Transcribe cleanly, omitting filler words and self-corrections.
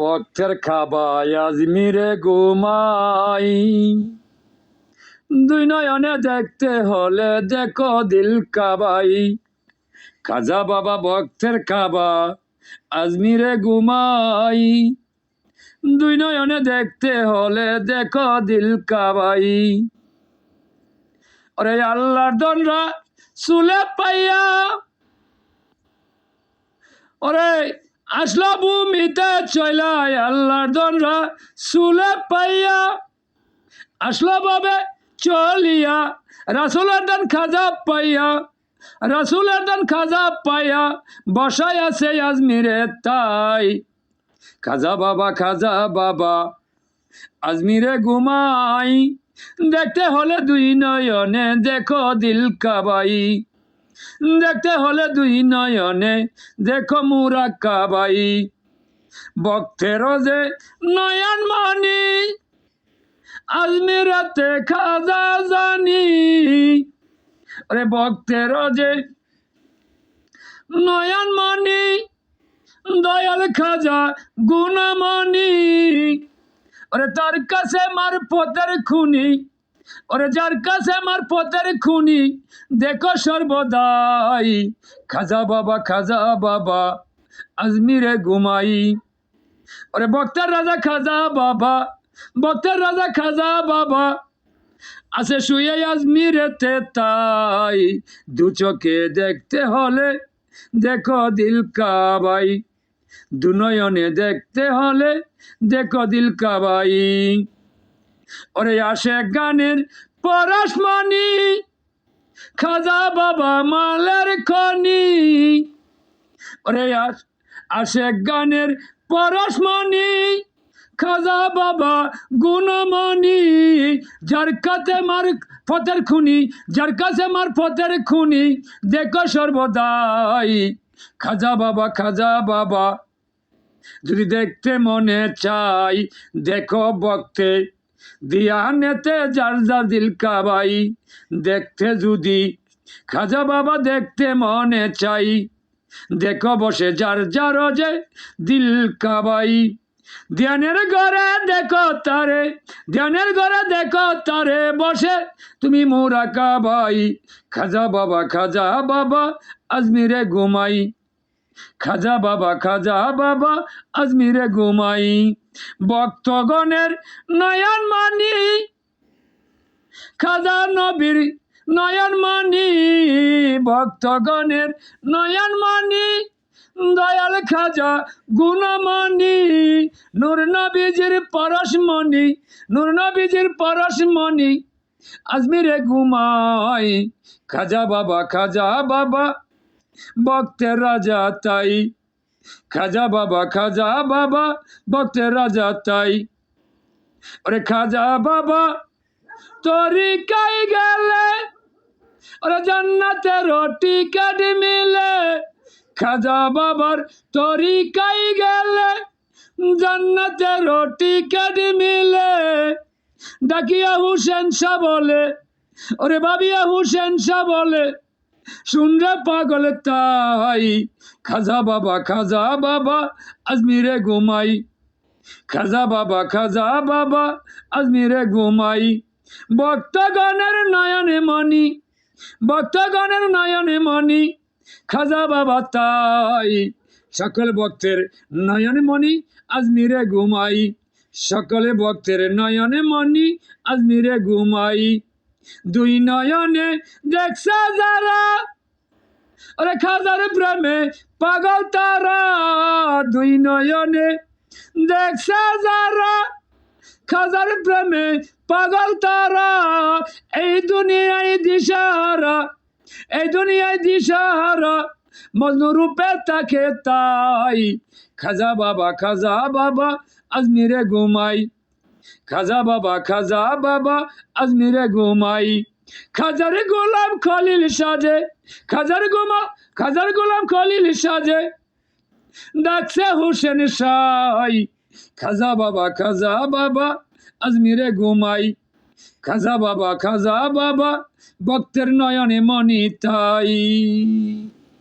ভক্তের খাবাই আজমিরে ঘুমাই, দুই নয়নে দেখতে হলে দেখো দিল কাবাই। খাজা বাবা ভক্তের খাবা আজমিরে ঘুমাই, দুই নয়নে দেখতে হলে দেখো দিল কাবাই। ওরে আল্লাহর দনরা চুলে পাইয়া, ওরে আসলা ভূমিতে চইলাই, আল্লাহর দনরা চুলে পাইয়া আসলা ভাবে চলিয়া, রাসূলের দান খাজা পাইয়া, রাসূলের দান খাজা পাইয়া বসাই আছে আজমিরে তাই। খাজা বাবা আজমিরে ঘুমাই, দেখতে হলে দুই নয়নে দেখো দিল কাবাই, দেখতে হলে দুই নয়নে দেখো মুরা কাবাই। ভক্তেরও যে নয়ন মনি আজমিরাতে খাজা জানি, আরে ভক্তেরও যে নয়ন মনি দয়াল খাজা গুণমণি, ওরে তার কাছে মার পথের খুনি, ওরে যার কাছে মার পথের খুনি দেখো সর্বদাই। খাজা বাবা আজমিরে ঘুমাই, ওরে ভক্তের রাজা খাজা বাবা, ভক্তের রাজা খাজা বাবা আছে শুয়ে আজমিরেতে তাই। দু চোখে দেখতে হলে দেখো দিল কাবাই, দু নয়নে দেখতে হলে দেখো দিল কাবাই। ওরে আসে গানের পরশমণি খাজা বাবা মালের খনি, ওরে আসে গানের পরশমণি খাজা বাবা গুণমণি, যার কাছে মার পথের খুনি, যার কাছে মার পথের খুনি দেখো সর্বদাই। খাজা বাবা যদি দেখতে মনে চাই দেখো ভক্তে দিয়া নেতে যার যার দিল কাবাই। দেখতে যদি খাজা বাবা দেখতে মনে চাই দেখো বসে যার যার যে দিল কাবাই। ধ্যানের ঘরে দেখো তারে, ধ্যানের ঘরে দেখো তারে বসে তুমি মুরা কাবাই। খাজা বাবা আজমিরে ঘুমাই, খাজা বাবা আজমিরে ঘুমাই। ভক্তগণের নয়ন মানি খাজা নবীর নয়ন মানি, ভক্তগণের নয়ন মানি দয়াল খাজা গুণমণি। নূর নবীজির পরশমণি, নূর নবীজির পরশমণি আজমিরে ঘুমাই। খাজা বাবা ভক্তের রাজা তাই, খাজা বাবা ভক্তের রাজা তাই। ওরে খাজা বাবা তরিকায় গেলে ওরে জান্নাতের টিকেট মিলে, খাজা বাবার তরিকায় গেলে জান্নাতের টিকেট মিলে। ডাকিয়া হুসেন শাহ বলে, ওরে ভাবিয়া হুসেন শাহ বলে শুনরে পাগল তাই। খাজা বাবা আজমিরে ঘুমাই, খাজা বাবা আজমিরে ঘুমাই। ভক্তগণের নয়নে মনি, ভক্তগণের নয়নে মনি খাজা বাবা তাই। সকল ভক্তের নয়নে মনি আজমিরে ঘুমাই, সকলে ভক্তের নয়নে মনি আজমিরে ঘুমাই। দুই নয়নে দেখছে যারা ওরে খাজার প্রেমে পাগল তারা, দুই নয়নে দেখছে যারা খাজার প্রেমে পাগল তারা। এই দুনিয়ায় দিশাহারা, এই দুনিয়ায় দিশাহারা মজনু রূপে তাকে তাই। খাজা বাবা আজমিরে ঘুমাই, খাজা বাবা আজমিরে ঘুমাই। খাজার গোলাম খলিল সাজে, খাজার গোলাম খলিল সাজে ডাকছে হুসেন শাহ। খাজা বাবা আজমিরে ঘুমাই, খাজা বাবা ভক্তের নয়নে মনি তাই।